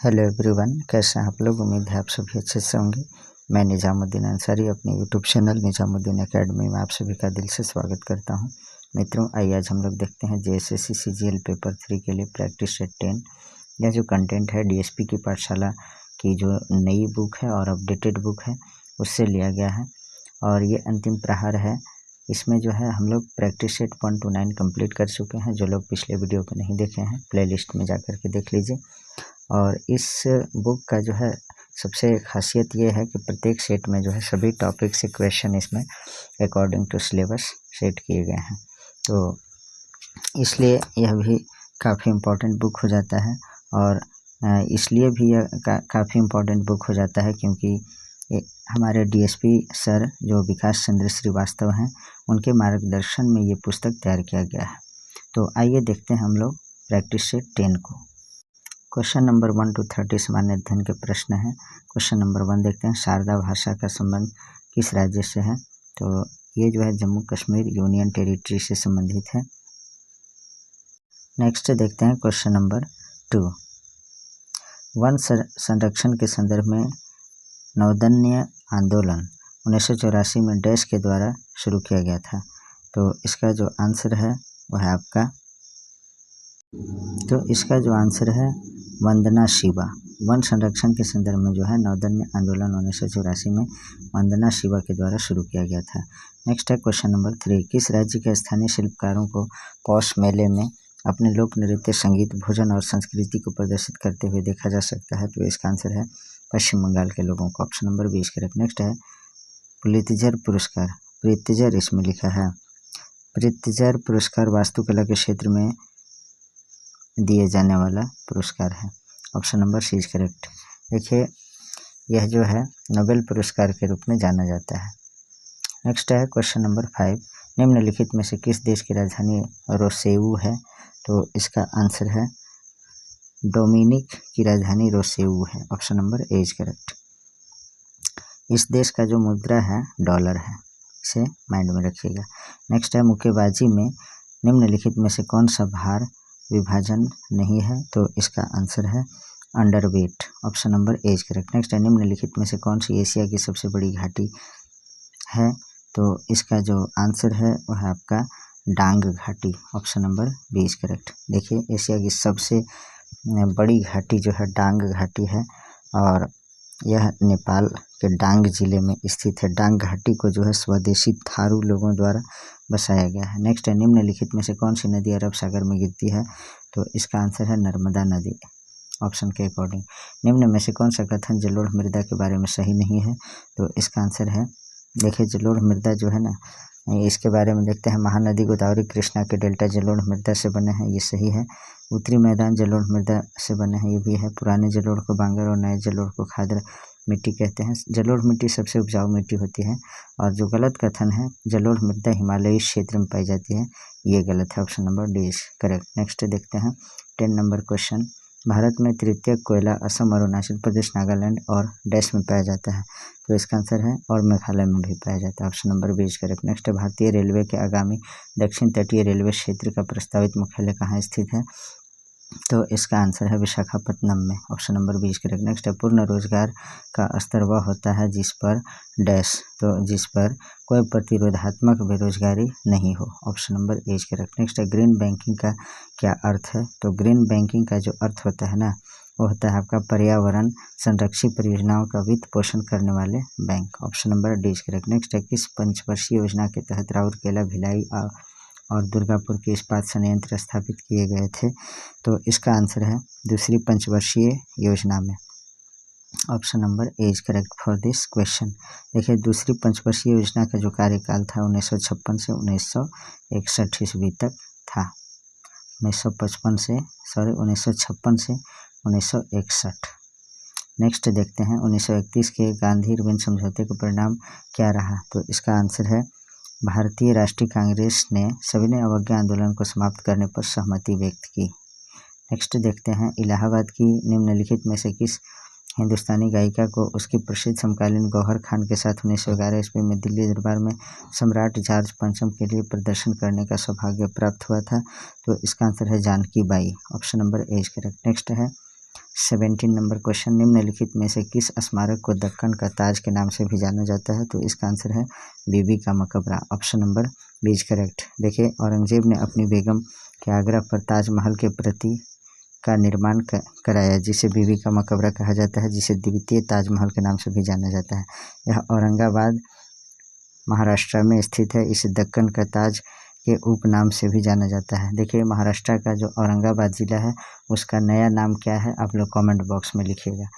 Hello everyone, कैसे हैं आप लोग। उम्मीद है आप सभी अच्छे से होंगे। मैं निजामुद्दीन अंसारी अपने यूट्यूब चैनल निजामुद्दीन एकेडमी में आप सभी का दिल से स्वागत करता हूं। मित्रों, आइए आज हम लोग देखते हैं जेएसएससी सीजीएल पेपर 3 के लिए प्रैक्टिस सेट 10। यह जो कंटेंट है डीएसपी की पाठशाला की जो नई बुक है और अपडेटेड बुक है उससे लिया गया है और ये अंतिम प्रहार है। इसमें जो है हम लोग प्रैक्टिस सेट 1 to 9 कंप्लीट कर चुके हैं। जो लोग पिछले वीडियो को नहीं देखे हैं प्लेलिस्ट में जाकर के देख लीजिए। और इस बुक का जो है सबसे खासियत ये है कि प्रत्येक सेट में जो है सभी टॉपिक से क्वेश्चन इसमें अकॉर्डिंग टू सिलेबस सेट किए गए हैं, तो इसलिए यह भी काफ़ी इम्पोर्टेंट बुक हो जाता है। और इसलिए भी यह काफ़ी इम्पोर्टेंट बुक हो जाता है क्योंकि हमारे डीएसपी सर जो विकास चंद्र श्रीवास्तव हैं उनके मार्गदर्शन में ये पुस्तक तैयार किया गया है। तो आइए देखते हैं हम लोग प्रैक्टिस सेट 10 को। क्वेश्चन नंबर 1 to 30 सामान्य अध्ययन के प्रश्न हैं। क्वेश्चन नंबर 1 देखते हैं, शारदा भाषा का संबंध किस राज्य से है। तो ये जो है जम्मू कश्मीर यूनियन टेरिटरी से संबंधित है। नेक्स्ट देखते हैं क्वेश्चन नंबर 2, वन संरक्षण के संदर्भ में नवोन्नयन आंदोलन 1984 में डैश के द्वारा शुरू किया गया था। तो इसका जो आंसर है वह है आपका, तो इसका जो आंसर है वंदना शिवा। वन संरक्षण के संदर्भ में जो है नवोन्नयन आंदोलन 1984 में वंदना शिवा के द्वारा शुरू किया गया था। नेक्स्ट है क्वेश्चन नंबर 3, किस राज्य के स्थानीय शिल्पकारों को पौष मेले में अपने लोक नृत्य, संगीत, भोजन और संस्कृति को प्रदर्शित करते हुए देखा जा सकता है। तो इसका आंसर है पश्चिम बंगाल के लोगों को। Option number 20 correct. नेक्स्ट है प्रित्जर पुरस्कार। प्रित्जर इसमें लिखा है। प्रित्जर पुरस्कार वास्तुकला के क्षेत्र में दिए जाने वाला पुरस्कार है। Option number C is correct. देखिए यह जो है नोबेल पुरस्कार के रूप में जाना जाता है। नेक्स्ट है क्वेश्चन नंबर 5, निम्नलिखित में से किस देश की राजधानी रोसेऊ है। तो इसका आंसर है डोमिनिक की राजधानी रोसेऊ है। Option number A is correct. इस देश का जो मुद्रा है डॉलर है, इसे माइंड में रखिएगा। नेक्स्ट है मुक्केबाजी में निम्नलिखित में से कौन सा भार विभाजन नहीं है। तो इसका आंसर है underweight. Option number A is correct. Next है निम्नलिखित में से कौन सी एशिया की सबसे बड़ी घाटी है। तो इसका जो आंसर है वह है आपका डांग घाटी। Option number B is correct. देखिए एशिया की सबसे बड़ी घाटी जो है डांग घाटी है और यह नेपाल के डांग जिले में स्थित है। डांग घाटी को जो है स्वदेशी थारू लोगों द्वारा बसाया गया है। नेक्स्ट है निम्नलिखित में से कौन सी नदी अरब सागर में गिरती है। तो इसका आंसर है नर्मदा नदी। ऑप्शन के अकॉर्डिंग निम्न में से कौन सा कथन जलोढ़ मृदा के बारे में सही नहीं है। तो इसका आंसर है, देखिए जलोढ़ मृदा जो है ना, इसके बारे में देखते हैं। महानदी गोदावरी कृष्णा के डेल्टा जलोढ़ मृदा से बने हैं, ये सही है। उत्तरी मैदान जलोढ़ मृदा से बने हैं, ये भी है। पुराने जलोढ़ को बांगर और नए जलोढ़ को खादर मिट्टी कहते हैं। जलोढ़ मिट्टी सबसे उपजाऊ मिट्टी होती है। और जो गलत कथन है जलोढ़ मृदा हिमालयी क्षेत्र में पाई जाती है, ये गलत है। Option number D is correct. Next देखते हैं 10 नंबर क्वेश्चन, भारत में तृतीयक कोयला असम, अरुणाचल प्रदेश, नागालैंड और डैश में पाया जाता है। तो इसका आंसर है और मेघालय में भी पाया जाता है। Option number B is correct. Next भारतीय रेलवे के आगामी दक्षिण तटीय रेलवे क्षेत्र का प्रस्तावित मुख्यालय कहाँ स्थित है। तो इसका आंसर है विशाखापट्टनम में। Option number B is correct. Next है पूर्ण रोजगार का स्तर वह होता है जिस पर डैश, तो जिस पर कोई प्रतिरोधात्मक बेरोजगारी नहीं हो। Option number A is correct. Next है ग्रीन बैंकिंग का क्या अर्थ है। तो ग्रीन बैंकिंग का जो अर्थ होता है ना, वो होता है आपका पर्यावरण संरक्षी परियोजनाओं का वित्त पोषण करने वाले bank. Option number D is correct. Next है किस पंचवर्षीय योजना के तहत राउरकेला, भिलाई और दुर्गापुर के इस्पात संयंत्र स्थापित किए गए थे। तो इसका आंसर है दूसरी पंचवर्षीय योजना में। Option number A is correct for this question. देखिए दूसरी पंचवर्षीय योजना का जो कार्यकाल था 1956 से 1961 ईस्वी तक था। 1956 से 1961। नेक्स्ट देखते हैं 1931 के गांधी-इरविन समझौते का परिणाम क्या रहा। तो इसका आंसर है भारतीय राष्ट्रीय कांग्रेस ने सविनय अवज्ञा आंदोलन को समाप्त करने पर सहमति व्यक्त की। नेक्स्ट देखते हैं इलाहाबाद की निम्नलिखित में से किस हिंदुस्तानी गायिका को उसकी प्रसिद्ध समकालीन गौहर खान के साथ 1911 ईस्वी में दिल्ली दरबार में सम्राट जॉर्ज पंचम के लिए प्रदर्शन करने का सौभाग्य प्राप्त हुआ था। तो इसका आंसर है Janaki Bai. Option number A is correct. Next है 17 नंबर क्वेश्चन, निम्नलिखित में से किस स्मारक को दक्कन का ताज के नाम से भी जाना जाता है? तो इसका आंसर है Bibi ka Maqbara. Option number B is correct. देखिए, औरंगजेब ने अपनी बेगम के आग्रह पर ताजमहल के प्रति का निर्माण कराया, जिसे बीबी का मकबरा कहा जाता है, जिसे द्वितीय ताजमहल के नाम से भी जाना जाता है। यह औरंगाबाद महाराष्ट्र में स्थित है। इसे दक्कन का ताज के उपनाम से भी जाना जाता है। देखिए, महाराष्ट्र का जो औरंगाबाद ज़िला है उसका नया नाम क्या है, आप लोग कमेंट बॉक्स में लिखिएगा।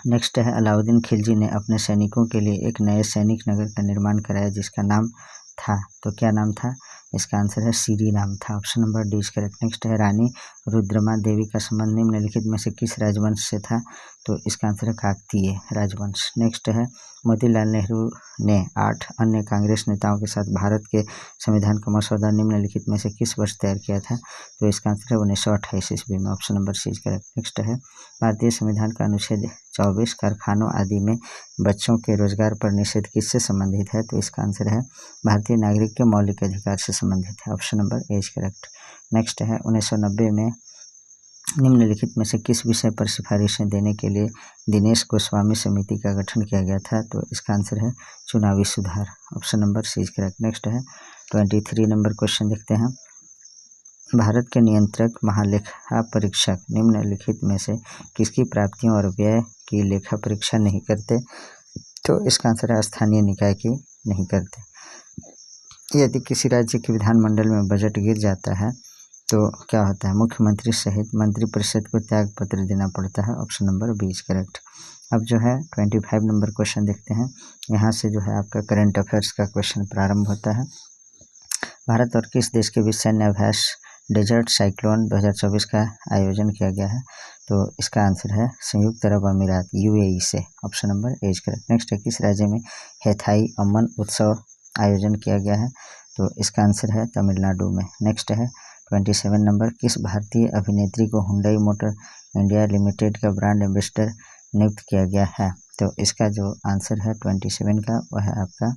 नेक्स्ट है, अलाउद्दीन खिलजी ने अपने सैनिकों के लिए एक नए सैनिक नगर का निर्माण कराया, जिसका नाम था, तो क्या नाम था? इसका आंसर है सीरी नाम था। Option number D is correct. Next है, रानी रुद्रमा देवी का संबंध निम्नलिखित में से किस राजवंश से था? तो इसका आंसर है काकतीय राजवंश। नेक्स्ट है, मोतीलाल नेहरू ने 8 अन्य कांग्रेस नेताओं के साथ भारत के संविधान का मसौदा निम्नलिखित में से किस वर्ष तैयार किया था? तो इसका आंसर है 1928 ईस्वी में। Option number C is correct. Next है, भारतीय संविधान का अनुच्छेद 24 कारखानों आदि में बच्चों के रोजगार पर निषेध किससे संबंधित है? तो इसका आंसर है भारतीय नागरिक के मौलिक अधिकार से संबंधित है। Option number A is correct. Next है, 1990 में निम्नलिखित में से किस विषय पर सिफारिशें देने के लिए दिनेश गोस्वामी समिति का गठन किया गया था? तो इसका आंसर है चुनावी सुधार। Option number C is correct. Next है, 23 नंबर क्वेश्चन देखते हैं, भारत के नियंत्रक महालेखा परीक्षक निम्नलिखित में से किसकी प्राप्तियों और व्यय की लेखा परीक्षा नहीं करते? तो इसका आंसर है स्थानीय निकाय की नहीं करते। यदि किसी राज्य के विधानमंडल में बजट गिर जाता है तो क्या होता है? मुख्यमंत्री सहित मंत्रिपरिषद को त्याग पत्र देना पड़ता है। Option number B is correct. अब जो है 25 नंबर क्वेश्चन देखते हैं। यहाँ से जो है आपका करंट अफेयर्स का क्वेश्चन प्रारंभ होता है। भारत और किस देश के बीच सैन्य अभ्यास डेजर्ट साइक्लोन 2024 का आयोजन किया गया है? तो इसका आंसर है संयुक्त अरब अमीरात यूएई से। Option number A is correct. Next है, किस राज्य में हैथाई अमन उत्सव आयोजन किया गया है? तो इसका आंसर है तमिलनाडु में। नेक्स्ट है 27 नंबर, किस भारतीय अभिनेत्री को हुंडई मोटर इंडिया लिमिटेड का ब्रांड एम्बेसडर नियुक्त किया गया है? तो इसका जो आंसर है 27 का वह है आपका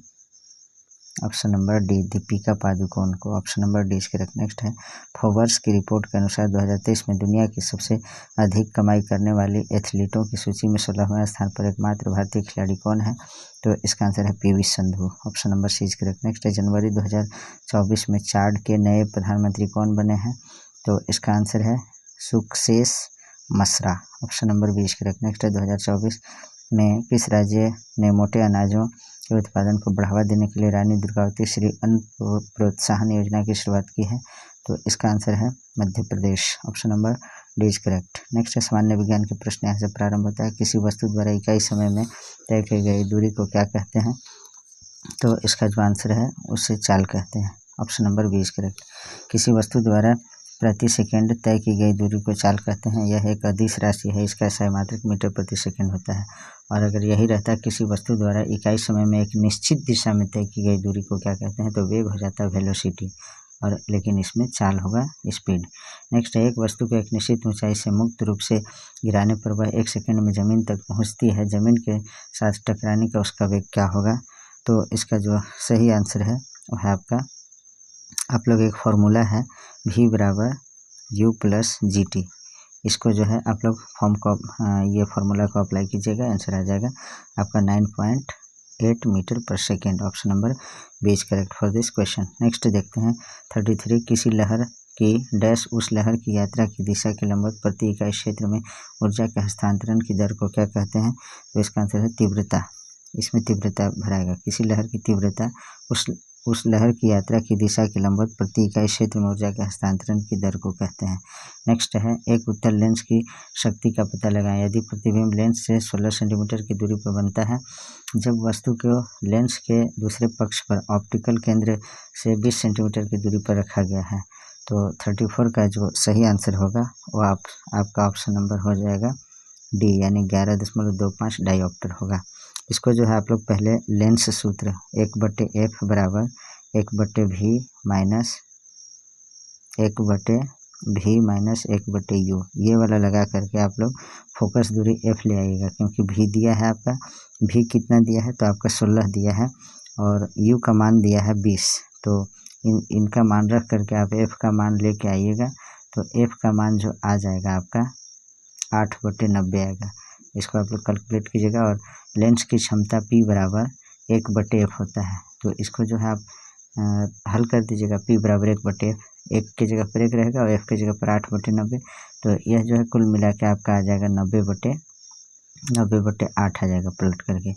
option number D Deepika Padukone को। Option number D is correct. Next है, फोर्ब्स की रिपोर्ट के अनुसार 2023 में दुनिया की सबसे अधिक कमाई करने वाली एथलीटों की सूची में 16वें स्थान पर एकमात्र भारतीय खिलाड़ी कौन है? तो इसका आंसर है PV Sindhu. Option number C is correct. Next है, जनवरी 2024 में चाड के नए प्रधानमंत्री कौन बने हैं? तो इसका आंसर है Succes Masra. Option number B is correct. Next है, 2024 में किस राज्य ने मोटे अनाजों के उत्पादन को बढ़ावा देने के लिए रानी दुर्गावती श्री अन्न प्रोत्साहन योजना की शुरुआत की है? तो इसका आंसर है Madhya Pradesh. Option number D is correct. Next है, सामान्य विज्ञान के प्रश्न यहाँ से प्रारंभ होता है। किसी वस्तु द्वारा इकाई समय में तय की गई दूरी को क्या कहते हैं? तो इसका जो आंसर है उसे चाल कहते हैं। Option number B is correct. किसी वस्तु द्वारा प्रति सेकंड तय की गई दूरी को चाल कहते हैं। यह एक अदिश राशि है, इसका सैद्धांतिक मीटर प्रति सेकंड होता है। और अगर यही रहता है किसी वस्तु द्वारा इकाई समय में एक निश्चित दिशा में तय की गई दूरी को क्या कहते हैं? तो वेग हो जाता है वेलोसिटी, और लेकिन इसमें चाल होगा स्पीड। नेक्स्ट है, एक वस्तु को एक निश्चित ऊंचाई से मुक्त रूप से गिराने पर वह 1 सेकंड में जमीन तक पहुंचती है। जमीन के साथ टकराने का उसका वेग क्या होगा? तो इसका जो सही आंसर है वह है आपका, आप लोग एक फार्मूला है v बराबर u प्लस जी टी, इसको जो है आप लोग फॉर्म को ये फार्मूला को अप्लाई कीजिएगा, आंसर आ जाएगा आपका 9.8 मीटर पर second. Option number B is correct for this question. Next देखते हैं 33, किसी लहर की डैश उस लहर की यात्रा की दिशा के लंबवत प्रति इकाई क्षेत्र में ऊर्जा के हस्तांतरण की दर को क्या कहते हैं? तो इसका आंसर है तीव्रता। इसमें तीव्रता भराएगा। किसी लहर की तीव्रता उस लहर की यात्रा की दिशा के लंबवत प्रति इकाई क्षेत्र में ऊर्जा के हस्तांतरण की दर को कहते हैं। नेक्स्ट है, एक उत्तल लेंस की शक्ति का पता लगाएं। यदि प्रतिबिंब लेंस से 16 सेंटीमीटर की दूरी पर बनता है, जब वस्तु को लेंस के दूसरे पक्ष पर ऑप्टिकल केंद्र से 20 सेंटीमीटर की दूरी पर रखा गया है, तो 34 का जो सही आंसर होगा वो आपका ऑप्शन नंबर हो जाएगा डी, यानी 11.25 डायोप्टर होगा। इसको जो है आप लोग पहले लेंस सूत्र 1/f बराबर 1/v माइनस 1/u ये वाला लगा करके आप लोग फोकस दूरी f ले आइएगा, क्योंकि v दिया है आपका, v कितना दिया है? तो आपका 16 दिया है और u का मान दिया है 20। तो इनका मान रख करके आप f का मान लेके आइएगा, तो f का मान जो आ जाएगा आपका 8/90 आएगा। इसको आप लोग कैलकुलेट कीजिएगा। और लेंस की क्षमता P बराबर 1/f होता है। तो इसको जो है आप हल कर दीजिएगा। P बराबर 1/f, 1 की जगह पर 1 रहेगा और f की जगह पर 8/90। तो यह जो है कुल मिला के आपका आ जाएगा 90/8 आ जाएगा पलट करके।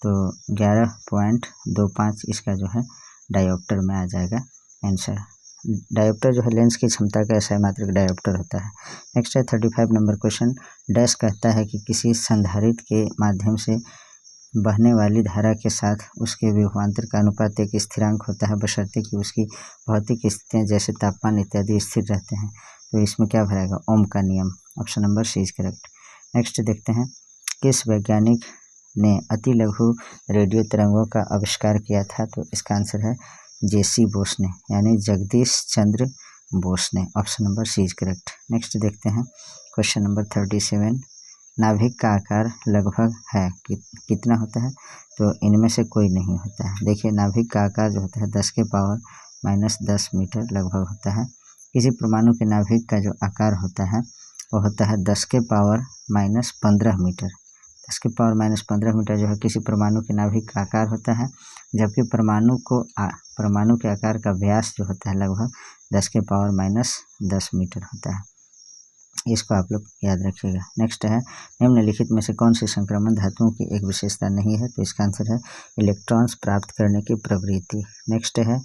तो 11.25 इसका जो है डायोप्टर में आ जाएगा आंसर। डायोप्टर जो है लेंस की क्षमता का ऐसा मात्रक डायोप्टर होता है। नेक्स्ट है 35 नंबर क्वेश्चन। डैश कहता है कि किसी संधारित्र के माध्यम से बहने वाली धारा के साथ उसके विभवांतर का अनुपात एक स्थिरांक होता है, बशर्ते कि उसकी भौतिक स्थितियाँ जैसे तापमान इत्यादि स्थिर रहते हैं। तो इसमें क्या भरेगा? ओम का नियम। Option number C is correct. Next देखते हैं, किस वैज्ञानिक ने अति लघु रेडियो तरंगों का आविष्कार किया था? तो इसका आंसर है जेसी बोस ने, यानी जगदीश चंद्र बोस ने। Option number C is correct. Next देखते हैं क्वेश्चन नंबर 37। नाभिक का आकार लगभग है कितना होता है? तो इनमें से कोई नहीं होता है। देखिए, नाभिक का आकार जो होता है 10⁻⁻10 मीटर लगभग होता है। किसी परमाणु के नाभिक का जो आकार होता है वो होता है 10⁻⁻15 मीटर। 10⁻⁻15 मीटर जो है किसी परमाणु के नाभिक का आकार होता है, जबकि परमाणु के आकार का व्यास जो होता है लगभग 10⁻⁻10 मीटर होता है। इसको आप लोग याद रखिएगा। नेक्स्ट है, निम्नलिखित में से कौन सी संक्रमण धातुओं की एक विशेषता नहीं है? तो इसका आंसर है इलेक्ट्रॉन्स प्राप्त करने की प्रवृत्ति। नेक्स्ट है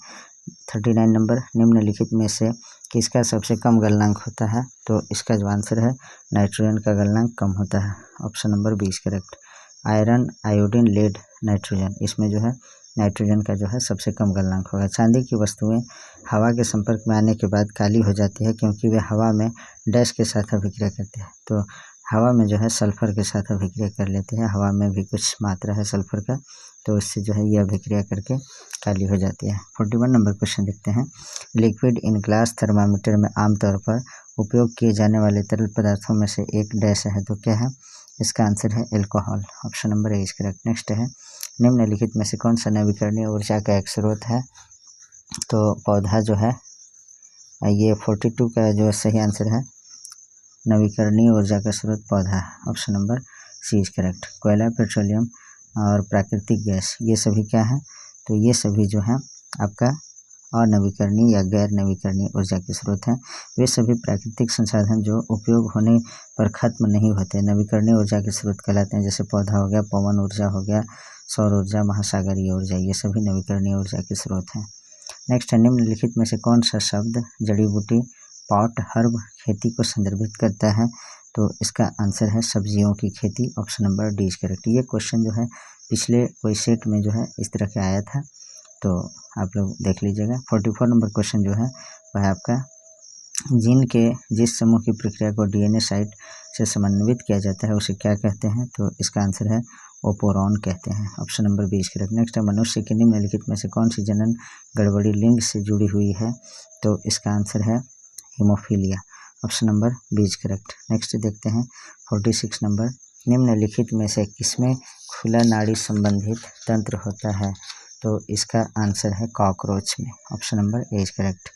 39 नंबर। निम्नलिखित में से किसका सबसे कम गलनांक होता है? तो इसका जो आंसर है नाइट्रोजन का गलनांक कम होता है। Option number 20 correct. Iron, iodine, lead, nitrogen, इसमें जो है नाइट्रोजन का जो है सबसे कम गलनांक होगा। चांदी की वस्तुएं हवा के संपर्क में आने के बाद काली हो जाती है क्योंकि वे हवा में डैश के साथ अभिक्रिया करते हैं। तो हवा में जो है सल्फर के साथ अभिक्रिया कर लेते हैं। हवा में भी कुछ मात्रा है सल्फर का, तो इससे जो है ये अभिक्रिया करके काली हो जाती है। 41 नंबर क्वेश्चन देखते हैं। लिक्विड इन ग्लास थर्मामीटर में आमतौर पर उपयोग किए जाने वाले तरल पदार्थों में से एक डैश है, तो क्या है? इसका आंसर है alcohol. Option number A is correct. Next है, निम्नलिखित में से कौन सा नवीकरणीय ऊर्जा का एक स्रोत है? तो पौधा जो है, ये 42 का जो सही आंसर है नवीकरणीय ऊर्जा का स्रोत पौधा। Option number C is correct. कोयला, पेट्रोलियम और प्राकृतिक गैस, ये सभी क्या है? तो ये सभी जो है आपका अनवीकरणीय या गैर नवीकरणीय ऊर्जा के स्रोत हैं। वे सभी प्राकृतिक संसाधन जो उपयोग होने पर खत्म नहीं होते नवीकरणीय ऊर्जा के स्रोत कहलाते हैं। जैसे पौधा हो गया, पवन ऊर्जा हो गया, सौर ऊर्जा, महासागरीय ऊर्जा, ये सभी नवीकरणीय ऊर्जा के स्रोत हैं। नेक्स्ट है, निम्नलिखित में से कौन सा शब्द जड़ी बूटी पॉट हर्ब खेती को संदर्भित करता है? तो इसका आंसर है सब्जियों की खेती। Option number D is correct. ये क्वेश्चन जो है पिछले कोई सेट में जो है इस तरह के आया था, तो आप लोग देख लीजिएगा। 44 नंबर क्वेश्चन जो है वह है आपका, जीन के जिस समूह की प्रक्रिया को डीएनए साइट से समन्वित किया जाता है उसे क्या कहते हैं? तो इसका आंसर है ओपोरॉन कहते हैं। Option number 20 correct. नेक्स्ट है, मनुष्य के निम्नलिखित में से कौन सी जनन गड़बड़ी लिंग से जुड़ी हुई है? तो इसका आंसर है haemophilia. Option number 20 correct. Next देखते हैं 46 नंबर। निम्नलिखित में से किसमें खुला नाड़ी संबंधित तंत्र होता है? तो इसका आंसर है कॉकरोच में। Option number A is correct.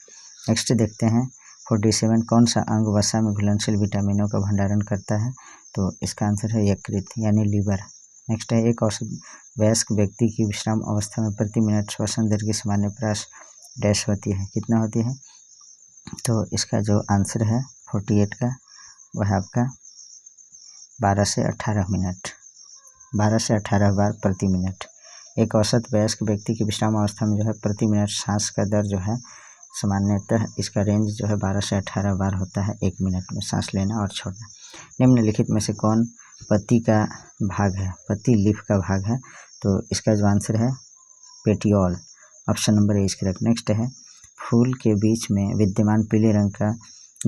Next देखते हैं 47। कौन सा अंग वसा में घुलनशील विटामिनों का भंडारण करता है? तो इसका आंसर है यकृत यानी लीवर। नेक्स्ट है, एक औसत वयस्क व्यक्ति की विश्राम अवस्था में प्रति मिनट श्वसन दर की सामान्य प्रयास डैश होती है, कितना होती है? तो इसका जो आंसर है 48 का वह आपका 12 से 18 मिनट, 12 से 18 बार प्रति मिनट। एक औसत वयस्क व्यक्ति की विश्राम अवस्था में जो है प्रति मिनट सांस का दर जो है सामान्यतः इसका रेंज जो है 12 से 18 बार होता है 1 मिनट में सांस लेना और छोड़ना। निम्नलिखित में से कौन पत्ती का भाग है? पत्ती लीफ का भाग है, तो इसका जो आंसर है petiole. Option number A is correct. Next है, फूल के बीच में विद्यमान पीले रंग का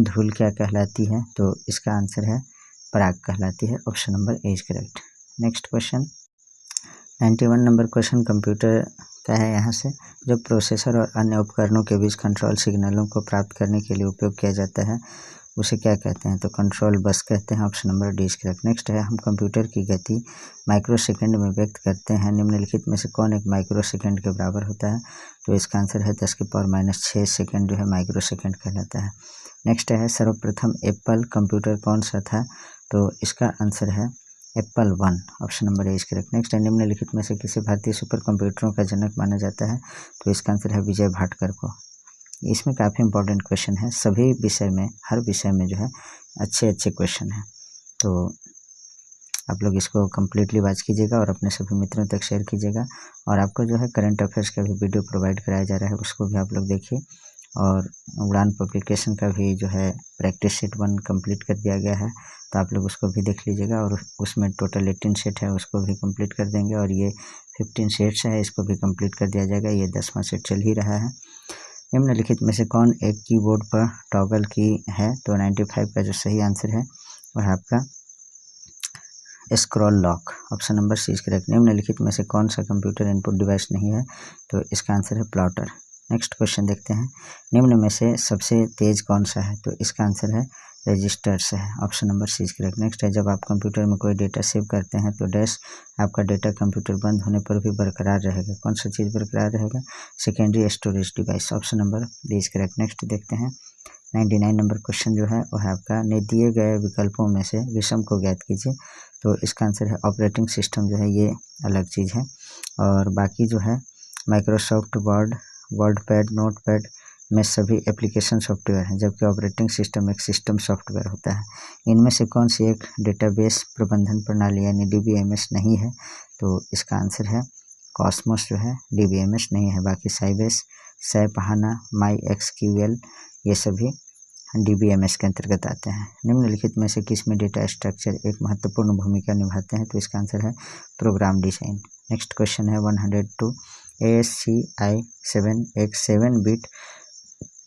धूल क्या कहलाती है? तो इसका आंसर है पराग कहलाती है। Option number A is correct. Next question 91 number question computer का है। यहाँ से जो प्रोसेसर और अन्य उपकरणों के बीच कंट्रोल सिग्नलों को प्राप्त करने के लिए उपयोग किया जाता है उसे क्या कहते हैं? तो कंट्रोल बस कहते हैं। Option number D is correct. Next है, हम कंप्यूटर की गति माइक्रोसेकंड में व्यक्त करते हैं। निम्नलिखित में से कौन एक माइक्रोसेकंड के बराबर होता है? तो इसका आंसर है 10⁻⁻6 सेकंड जो है माइक्रोसेकंड कहलाता है। नेक्स्ट है, सर्वप्रथम एप्पल कंप्यूटर कौन सा था? तो इसका आंसर है Apple 1, option number A is correct. Next है, निम्नलिखित में से किसे भारतीय सुपर कंप्यूटरों का जनक माना जाता है? तो इसका आंसर है विजय भाटकर को। इसमें काफ़ी इंपॉर्टेंट क्वेश्चन है, सभी विषय में, हर विषय में जो है अच्छे अच्छे क्वेश्चन हैं। तो आप लोग इसको कम्प्लीटली वॉच कीजिएगा और अपने सभी मित्रों तक शेयर कीजिएगा। और आपको जो है करंट अफेयर्स का भी वीडियो प्रोवाइड कराया जा रहा है, उसको भी आप लोग देखिए। और उड़ान पब्लिकेशन का भी जो है प्रैक्टिस सेट 1 कंप्लीट कर दिया गया है, तो आप लोग उसको भी देख लीजिएगा। और उसमें टोटल 18 सेट है, उसको भी कंप्लीट कर देंगे। और ये 15 सेट्स है, इसको भी कंप्लीट कर दिया जाएगा। ये 10वां सेट चल ही रहा है। निम्नलिखित में से कौन एक कीबोर्ड पर टॉगल की है? तो 95 का जो सही आंसर है वह है आपका scroll lock, option number C is correct. निम्नलिखित में से कौन सा कंप्यूटर इनपुट डिवाइस नहीं है? तो इसका आंसर है प्लॉटर। नेक्स्ट क्वेश्चन देखते हैं, निम्न में से सबसे तेज कौन सा है? तो इसका आंसर है रजिस्टर्स है, option number C is correct. Next है, जब आप कंप्यूटर में कोई डेटा सेव करते हैं तो डैश आपका डेटा कंप्यूटर बंद होने पर भी बरकरार रहेगा। कौन सा चीज़ बरकरार रहेगा? Secondary storage device, option number D is correct. Next देखते हैं 99 नंबर क्वेश्चन जो है वो है आपका, ने दिए गए विकल्पों में से विषम को ज्ञात कीजिए। तो इसका आंसर है ऑपरेटिंग सिस्टम जो है ये अलग चीज़ है। और बाकी जो है माइक्रोसॉफ्ट वर्ड, वर्डपैड, नोटपैड में सभी एप्लीकेशन सॉफ्टवेयर हैं, जबकि ऑपरेटिंग सिस्टम एक सिस्टम सॉफ्टवेयर होता है। इनमें से कौन सी एक डेटाबेस प्रबंधन प्रणाली यानी DBMS नहीं है? तो इसका आंसर है कॉस्मोस जो है DBMS नहीं है। बाकी साइबेस, सैप हाना, MySQL ये सभी DBMS के अंतर्गत आते हैं। निम्नलिखित में से किस में डेटा स्ट्रक्चर एक महत्वपूर्ण भूमिका निभाते हैं? तो इसका आंसर है प्रोग्राम डिज़ाइन। नेक्स्ट क्वेश्चन है 102, ASCII 7 एक 7 बिट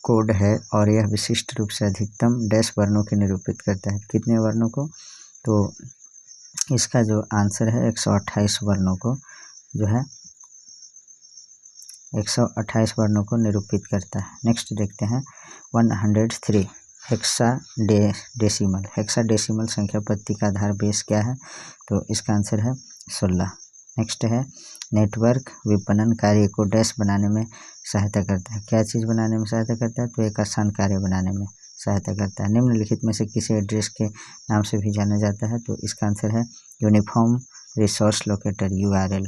कोड है और यह विशिष्ट रूप से अधिकतम डैश वर्णों के निरूपित करता है। कितने वर्णों को? तो इसका जो आंसर है 128 वर्णों को जो है 128 वर्णों को निरूपित करता है। नेक्स्ट देखते हैं 103, हेक्साडेसिमल संख्या पत्ती का आधार बेस क्या है? तो इसका आंसर है 16। नेक्स्ट है, नेटवर्क विपणन कार्य को डैश बनाने में सहायता करता है। क्या चीज़ बनाने में सहायता करता है? तो एक आसान कार्य बनाने में सहायता करता है। निम्नलिखित में से किसी एड्रेस के नाम से भी जाना जाता है? तो इसका आंसर है uniform resource locator, URL।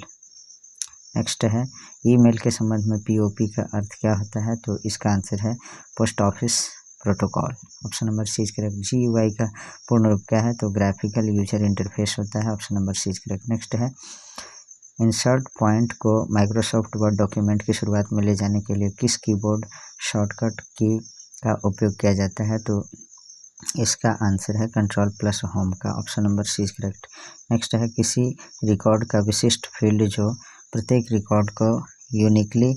Next है, ईमेल के संबंध में POP का अर्थ क्या होता है? तो इसका आंसर है post office protocol, option number C is correct. GUI का पूर्ण रूप क्या है? तो ग्राफिकल यूजर इंटरफेस होता है, option number C is correct. Next है, इंसर्ट पॉइंट को माइक्रोसॉफ्ट वर्ड डॉक्यूमेंट की शुरुआत में ले जाने के लिए किस कीबोर्ड शॉर्टकट की का उपयोग किया जाता है? तो इसका आंसर है Ctrl+Home का, option number C is correct. Next है, किसी रिकॉर्ड का विशिष्ट फील्ड जो प्रत्येक रिकॉर्ड को यूनिकली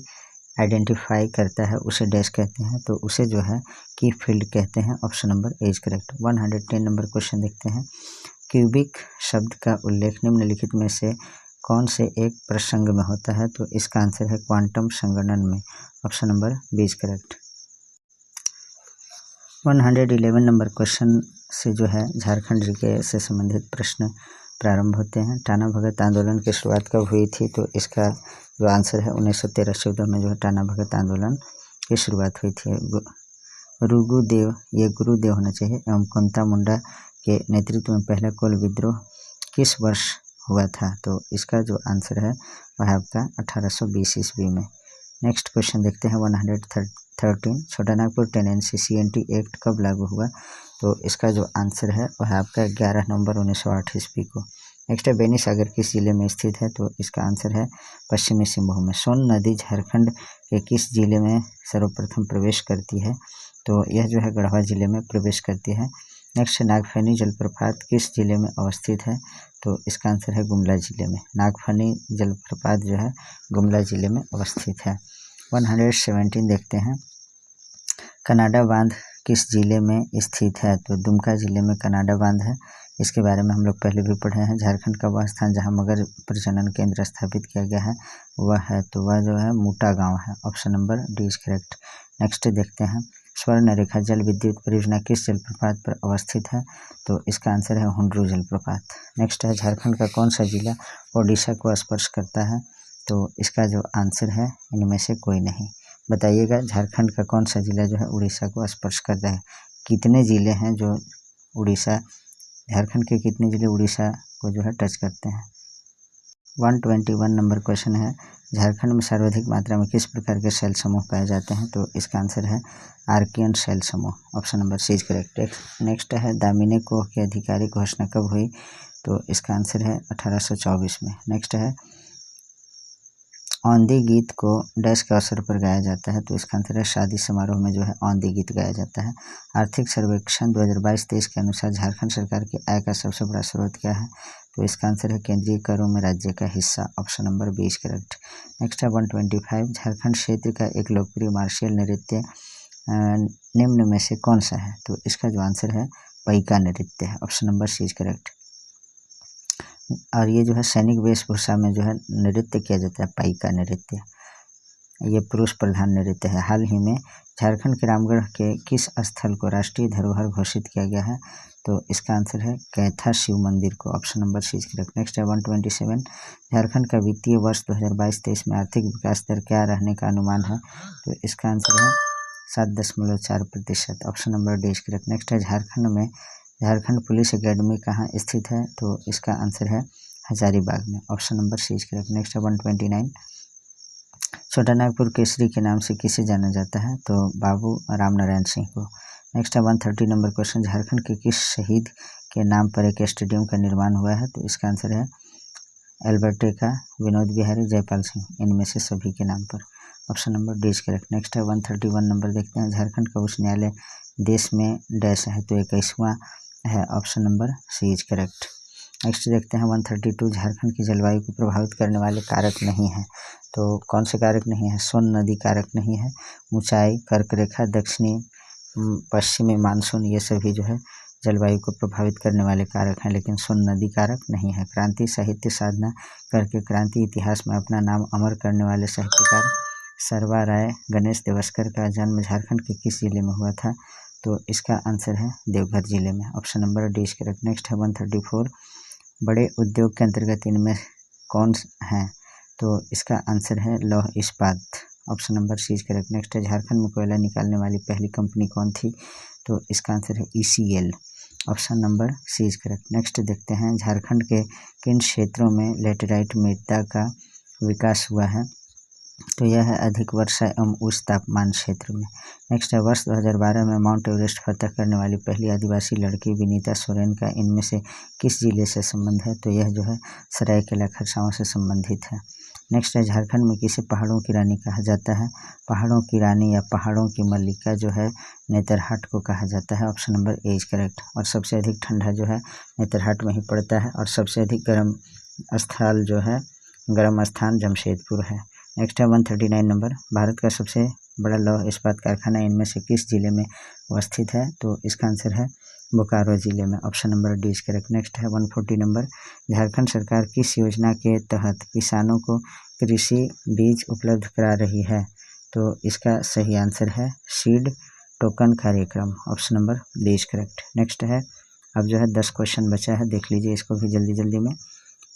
आइडेंटिफाई करता है उसे डैश कहते हैं। तो उसे जो है की फील्ड कहते हैं, option number A is correct. 110 number question देखते हैं, क्यूबिक शब्द का उल्लेख निम्नलिखित में से कौन से एक प्रसंग में होता है? तो इसका आंसर है क्वांटम संगणन में, option number B is correct. 111 number question से जो है झारखंड जीके से संबंधित प्रश्न प्रारंभ होते हैं। टाना भगत आंदोलन की शुरुआत कब हुई थी? तो इसका जो आंसर है 1913-14 में जो है टाना भगत आंदोलन की शुरुआत हुई थी। रुगुदेव, ये गुरुदेव होना चाहिए, एवं कुंता मुंडा के नेतृत्व में पहला कोल विद्रोह किस वर्ष हुआ था? तो इसका जो आंसर है वह है आपका 1820 ईस्वी में। नेक्स्ट क्वेश्चन देखते हैं 113, छोटा नागपुर टेनेंसी CNT एक्ट कब लागू हुआ? तो इसका जो आंसर है वह है आपका 11 नवंबर 1908 ईस्वी को। नेक्स्ट है, बेनी सागर किस जिले में स्थित है? तो इसका आंसर है पश्चिमी सिंहभूम में। सोन नदी झारखंड के किस जिले में सर्वप्रथम प्रवेश करती है? तो यह जो है गढ़वा जिले में प्रवेश करती है। नेक्स्ट, नागफनी जलप्रपात किस जिले में अवस्थित है? तो इसका आंसर है गुमला जिले में। नागफनी जलप्रपात जो है गुमला जिले में अवस्थित है। 117 देखते हैं, कनाडा बांध किस जिले में स्थित है? तो दुमका जिले में कनाडा बांध है। इसके बारे में हम लोग पहले भी पढ़े हैं। झारखंड का वह स्थान जहां मगर प्रजनन केंद्र स्थापित किया गया है वह है, तो वह जो है मूटा गांव है, option number D is correct. Next देखते हैं, स्वर्ण रेखा जल विद्युत परियोजना किस जलप्रपात पर अवस्थित है? तो इसका आंसर है हुंड्रू जलप्रपात। नेक्स्ट है, झारखंड का कौन सा जिला ओडिशा को स्पर्श करता है? तो इसका जो आंसर है इनमें से कोई नहीं। बताइएगा, झारखंड का कौन सा जिला जो है उड़ीसा को स्पर्श करता है? कितने ज़िले हैं जो उड़ीसा झारखंड के कितने जिले उड़ीसा को जो है टच करते हैं। 121 नंबर क्वेश्चन है, झारखंड में सर्वाधिक मात्रा में किस प्रकार के सेल समूह पाए जाते हैं? तो इसका आंसर है आर्कियन सेल समूह, option number C is correct. Next है, दामिनी कोह की आधिकारिक घोषणा कब हुई? तो इसका आंसर है 1824 में। नेक्स्ट है, औंधी गीत को डैश के अवसर पर गाया जाता है? तो इसका आंसर है शादी समारोह में जो है औंधी गीत गाया जाता है। आर्थिक सर्वेक्षण 2022-23 के अनुसार झारखंड सरकार की आय का सबसे बड़ा स्रोत क्या है? तो इसका आंसर है केंद्रीय करों में राज्य का हिस्सा, ऑप्शन नंबर 20 करेक्ट। नेक्स्ट है 125, झारखंड क्षेत्र का एक लोकप्रिय मार्शियल नृत्य निम्न में से कौन सा है? तो इसका जो आंसर है पैका नृत्य है, option number C is correct. और ये जो है सैनिक वेशभूषा में जो है नृत्य किया जाता है, पैका नृत्य, ये पुरुष प्रधान नृत्य है। हाल ही में झारखंड के रामगढ़ के किस स्थल को राष्ट्रीय धरोहर घोषित किया गया है? तो इसका आंसर है कैथा शिव मंदिर को, option number C is correct. Next है 127, झारखंड का वित्तीय वर्ष 2022-23 में आर्थिक विकास दर क्या रहने का अनुमान है? तो इसका आंसर है 7.4%, option number D is correct. Next है, झारखंड पुलिस एकेडमी कहाँ स्थित है? तो इसका आंसर है हजारीबाग में, option number C is correct. Next है 129, छोटा नागपुर केसरी के नाम से किसे जाना जाता है? तो बाबू रामनारायण सिंह को। नेक्स्ट है 130 नंबर क्वेश्चन, झारखंड के किस शहीद के नाम पर एक स्टेडियम का निर्माण हुआ है? तो इसका आंसर है एल्बर्टे का, विनोद बिहारी, जयपाल सिंह, इनमें से सभी के नाम पर, option number D is correct. Next है 131 नंबर देखते हैं, झारखंड का उच्च न्यायालय देश में डैश है? तो 21वां है, option number C is correct. Next देखते हैं 132, झारखंड की जलवायु को प्रभावित करने वाले कारक नहीं है? तो कौन से कारक नहीं है? सोन नदी कारक नहीं है, ऊंचाई, कर्क रेखा, दक्षिणी पश्चिमी मानसून, ये सभी जो है जलवायु को प्रभावित करने वाले कारक हैं, लेकिन सोन नदी कारक नहीं है। क्रांति साहित्य साधना करके क्रांति इतिहास में अपना नाम अमर करने वाले साहित्यकार सर्वा राय गणेश देवस्कर का जन्म झारखंड के किस जिले में हुआ था? तो इसका आंसर है देवघर जिले में, option number D is correct. Next है 134, बड़े उद्योग के अंतर्गत इनमें कौन हैं? तो इसका आंसर है लौह इस्पात, option number C is correct. Next है, झारखंड में कोयला निकालने वाली पहली कंपनी कौन थी? तो इसका आंसर है ECL, option number C is correct. Next देखते हैं, झारखंड के किन क्षेत्रों में लेटेराइट मृदा का विकास हुआ है? तो यह है अधिक वर्षा एवं उच्च तापमान क्षेत्र में। नेक्स्ट है, वर्ष 2012 में माउंट एवरेस्ट फतह करने वाली पहली आदिवासी लड़की विनीता सोरेन का इनमें से किस जिले से संबंध है? तो यह जो है सरायकेला खरसावां से संबंधित है। नेक्स्ट है, झारखंड में किसे पहाड़ों की रानी कहा जाता है? पहाड़ों की रानी या पहाड़ों की मल्लिका जो है नेतरहाट को कहा जाता है, option number A is correct. और सबसे अधिक ठंडा जो है नेतरहाट में ही पड़ता है, और सबसे अधिक गर्म स्थान जमशेदपुर है। नेक्स्ट है 139 नंबर, भारत का सबसे बड़ा लौह इस्पात कारखाना इनमें से किस जिले में अवस्थित है? तो इसका आंसर है बोकारो जिले में, option number D is correct. Next है 140 नंबर, झारखंड सरकार किस योजना के तहत किसानों को कृषि बीज उपलब्ध करा रही है? तो इसका सही आंसर है सीड टोकन कार्यक्रम, option number D is correct. Next है, अब जो है 10 क्वेश्चन बचा है, देख लीजिए इसको भी जल्दी जल्दी में।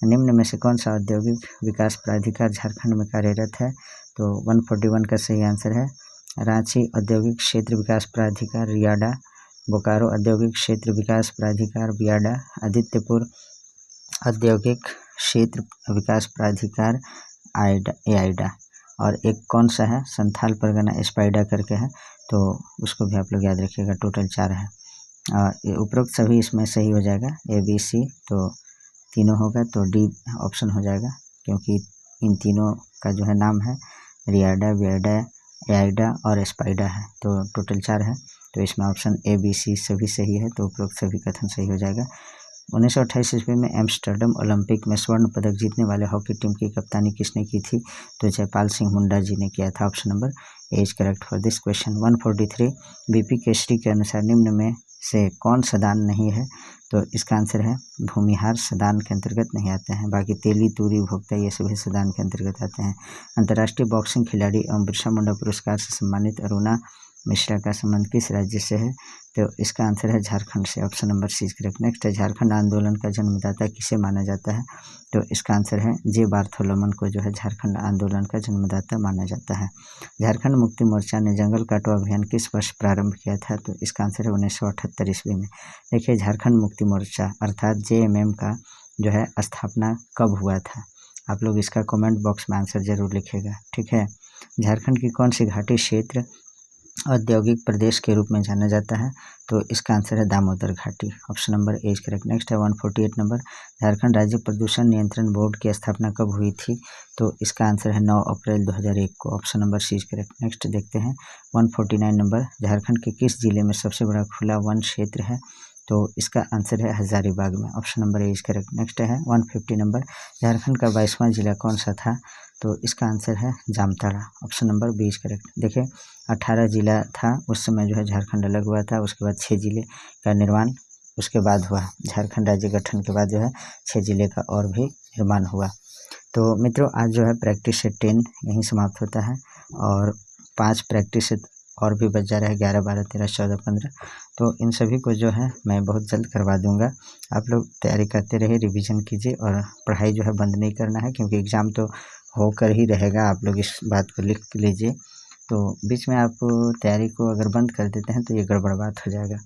निम्न में से कौन सा औद्योगिक विकास प्राधिकार झारखंड में कार्यरत है? तो 141 का सही आंसर है रांची औद्योगिक क्षेत्र विकास प्राधिकार रियाडा, बोकारो औद्योगिक क्षेत्र विकास प्राधिकार बियाडा, आदित्यपुर औद्योगिक क्षेत्र विकास प्राधिकार एआइडा, और एक कौन सा है संथाल परगना स्पाइडा करके है, तो उसको भी आप लोग याद रखिएगा, टोटल 4 है। उपरोक्त सभी इसमें सही हो जाएगा, ABC तो तीनों होगा, तो डी ऑप्शन हो जाएगा, क्योंकि इन तीनों का जो है नाम है रियाडा, बियाडा, एआइडा और स्पाइडा है, तो टोटल 4 है, तो इसमें ऑप्शन ABC सभी सही है, तो उपरोक्त सभी कथन सही हो जाएगा। 1928 ईस्वी में एम्स्टर्डम ओलंपिक में स्वर्ण पदक जीतने वाले हॉकी टीम की कप्तानी किसने की थी? तो जयपाल सिंह मुंडा जी ने किया था, option number A is correct for this question. 143, BP Kesari के अनुसार निम्न में से कौन सदान नहीं है? तो इसका आंसर है भूमिहार सदान के अंतर्गत नहीं आते हैं, बाकी तेली, तूरी, भोक्ता ये सभी सदान के अंतर्गत आते हैं। अंतर्राष्ट्रीय बॉक्सिंग खिलाड़ी एवं बिरसा मुंडा पुरस्कार से सम्मानित अरुणा मिश्रा का संबंध किस राज्य से है? तो इसका आंसर है झारखंड से, option number C is correct. Next है झारखंड आंदोलन का जन्मदाता किसे माना जाता है? तो इसका आंसर है जे बार्थोलोमन को जो है झारखंड आंदोलन का जन्मदाता माना जाता है। झारखंड मुक्ति मोर्चा ने जंगल काटो अभियान किस वर्ष प्रारंभ किया था? तो इसका आंसर है 1978 ईस्वी में। देखिए झारखंड मुक्ति मोर्चा अर्थात JMM का जो है स्थापना कब हुआ था? आप लोग इसका कमेंट बॉक्स में आंसर जरूर लिखेगा, ठीक है। झारखंड की कौन सी घाटी क्षेत्र औद्योगिक प्रदेश के रूप में जाना जाता है? तो इसका आंसर है दामोदर घाटी, option number A is correct. Next है 148 नंबर, झारखंड राज्य प्रदूषण नियंत्रण बोर्ड की स्थापना कब हुई थी? तो इसका आंसर है 9 अप्रैल 2001 को, option number C is correct. Next देखते हैं 149 नंबर, झारखंड के किस जिले में सबसे बड़ा खुला वन क्षेत्र है? तो इसका आंसर है हजारीबाग में, option number A is correct. Next है 150 नंबर, झारखंड का 22वां जिला कौन सा था? तो इसका आंसर है Jamtara, option number B is correct. देखिए 18 जिला था उस समय जो है झारखंड अलग हुआ था, उसके बाद 6 जिले का निर्माण उसके बाद हुआ। झारखंड राज्य गठन के बाद जो है 6 जिले का और भी निर्माण हुआ। तो मित्रों आज जो है प्रैक्टिस सेट 10 यहीं समाप्त होता है और 5 प्रैक्टिस सेट और भी बच जा रहा है, 11, 12, 13, 14, 15। तो इन सभी को जो है मैं बहुत जल्द करवा दूंगा। आप लोग तैयारी करते रहिए, रिवीजन कीजिए और पढ़ाई जो है बंद नहीं करना है, क्योंकि एग्ज़ाम तो होकर ही रहेगा। आप लोग इस बात को लिख लीजिए। तो बीच में आप तैयारी को अगर बंद कर देते हैं तो ये गड़बड़ बात हो जाएगा।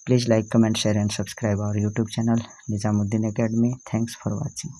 Please like, comment, share and subscribe our YouTube channel Nizamuddin academy. Thanks for watching.